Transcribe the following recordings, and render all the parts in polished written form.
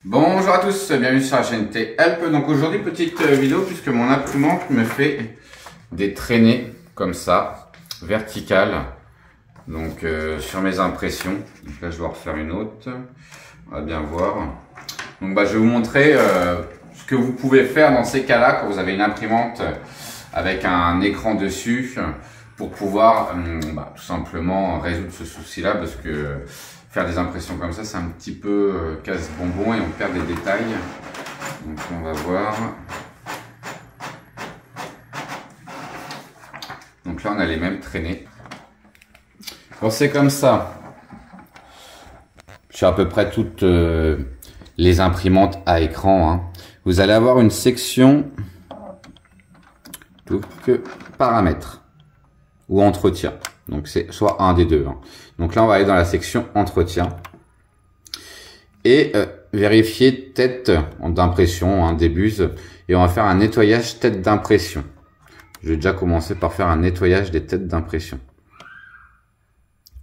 Bonjour à tous, bienvenue sur la chaîne T-Help. Donc aujourd'hui, petite vidéo puisque mon imprimante me fait des traînées comme ça, verticales, donc sur mes impressions. Donc là, je vais en refaire une autre, on va bien voir. Donc je vais vous montrer ce que vous pouvez faire dans ces cas-là quand vous avez une imprimante avec un écran dessus pour pouvoir tout simplement résoudre ce souci-là, parce que faire des impressions comme ça, c'est un petit peu casse-bonbon et on perd des détails. Donc on va voir. Donc là, on a les mêmes traînées. Quand c'est comme ça, sur à peu près toutes les imprimantes à écran, hein, vous allez avoir une section paramètres ou entretien. Donc c'est soit un des deux. Hein. Donc là, on va aller dans la section entretien et vérifier tête d'impression, des buses, et on va faire un nettoyage tête d'impression. Je vais déjà commencer par faire un nettoyage des têtes d'impression.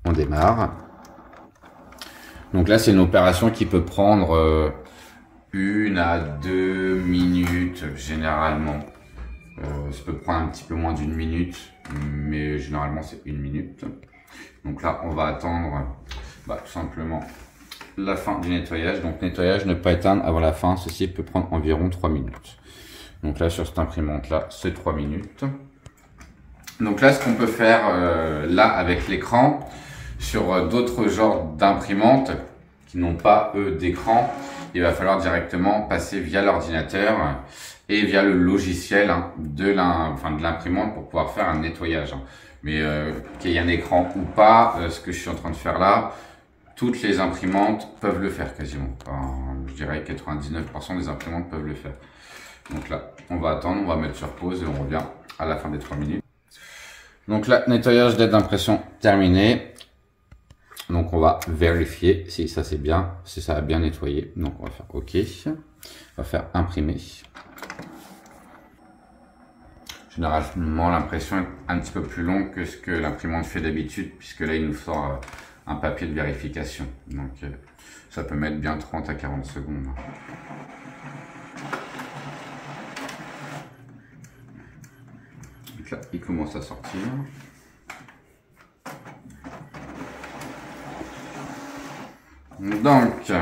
On démarre. Donc là, c'est une opération qui peut prendre 1 à 2 minutes généralement. Ça peut prendre un petit peu moins d'1 minute, mais généralement c'est 1 minute. Donc là, on va attendre tout simplement la fin du nettoyage. Donc nettoyage, ne pas éteindre avant la fin. Ceci peut prendre environ 3 minutes. Donc là, sur cette imprimante là, c'est 3 minutes. Donc là, ce qu'on peut faire là avec l'écran, sur d'autres genres d'imprimantes qui n'ont pas d'écran, il va falloir directement passer via l'ordinateur et via le logiciel de l'imprimante pour pouvoir faire un nettoyage. Mais qu'il y ait un écran ou pas, ce que je suis en train de faire là, toutes les imprimantes peuvent le faire quasiment. Enfin, je dirais que 99% des imprimantes peuvent le faire. Donc là, on va attendre, on va mettre sur pause et on revient à la fin des 3 minutes. Donc là, nettoyage d'aide d'impression terminé. Donc on va vérifier si ça c'est bien, si ça a bien nettoyé. Donc on va faire OK. On va faire imprimer. Généralement, l'impression est un petit peu plus longue que ce que l'imprimante fait d'habitude, puisque là, il nous sort un papier de vérification. Donc, ça peut mettre bien 30 à 40 secondes. Donc là, il commence à sortir. Donc,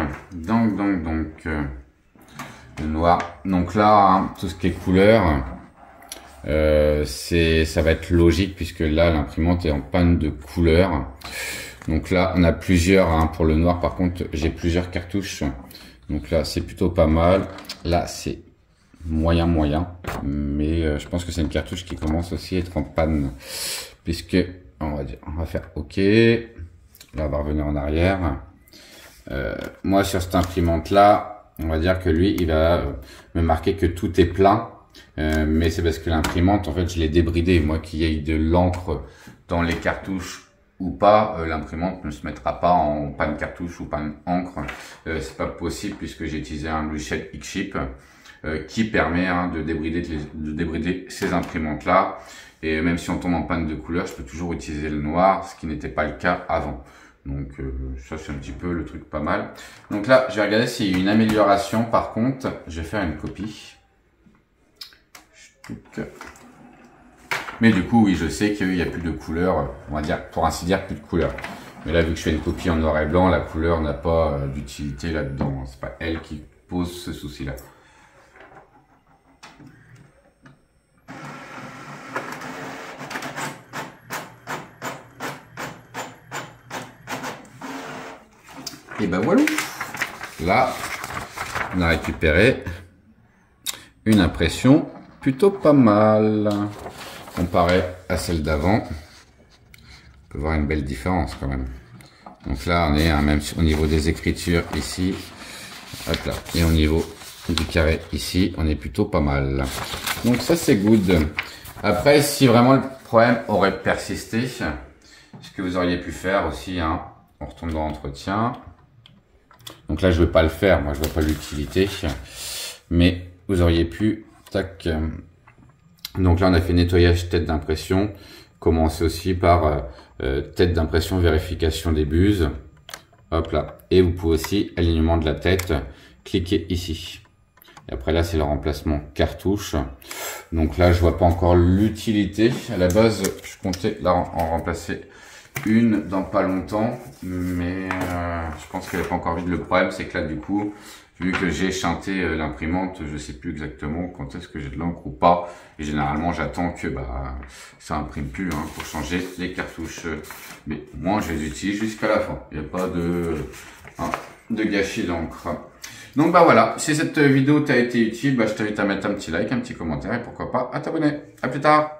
le noir. Donc là, tout ce qui est couleur, ça va être logique puisque là l'imprimante est en panne de couleur. Donc là on a plusieurs pour le noir. Par contre, j'ai plusieurs cartouches, donc là c'est plutôt pas mal. Là c'est moyen, mais je pense que c'est une cartouche qui commence aussi à être en panne, puisque on va faire OK. Là on va revenir en arrière. Moi sur cette imprimante là, on va dire que lui il va me marquer que tout est plein. Mais c'est parce que l'imprimante, en fait, je l'ai débridée. Moi, qu'il y ait de l'encre dans les cartouches ou pas, l'imprimante ne se mettra pas en panne cartouche ou panne encre. C'est pas possible puisque j'ai utilisé un logiciel Xship qui permet de débrider ces imprimantes-là. Et même si on tombe en panne de couleur, je peux toujours utiliser le noir, ce qui n'était pas le cas avant. Donc ça, c'est un petit peu le truc pas mal. Donc là, je vais regarder s'il y a une amélioration. Par contre, je vais faire une copie. Mais du coup, oui, je sais qu'il n'y a plus de couleur, on va dire, pour ainsi dire, plus de couleur. Mais là, vu que je fais une copie en noir et blanc, la couleur n'a pas d'utilité là-dedans. C'est pas elle qui pose ce souci-là. Et ben voilà. Là, on a récupéré une impression plutôt pas mal comparé à celle d'avant. On peut voir une belle différence quand même. Donc là on est même au niveau des écritures ici, hop là, et au niveau du carré ici, on est plutôt pas mal. Donc ça c'est good. Après, si vraiment le problème aurait persisté, ce que vous auriez pu faire aussi, on retourne dans l'entretien. Donc là je vais pas le faire, moi je vois pas l'utilité, mais vous auriez pu tac. Donc là, on a fait nettoyage tête d'impression. Commencez aussi par tête d'impression, vérification des buses. Hop là. Et vous pouvez aussi alignement de la tête cliquez ici. Et après là, c'est le remplacement cartouche. Donc là, je vois pas encore l'utilité. À la base, je comptais là en remplacer une dans pas longtemps, mais je pense qu'elle n'a pas encore vide. Le problème, c'est que là, du coup, vu que j'ai chanté l'imprimante, je sais plus exactement quand est-ce que j'ai de l'encre ou pas. Et généralement, j'attends que ça imprime plus pour changer les cartouches. Mais moi, je les utilise jusqu'à la fin. Il n'y a pas de gâchis d'encre. Donc voilà, si cette vidéo t'a été utile, je t'invite à mettre un petit like, un petit commentaire et pourquoi pas à t'abonner. À plus tard.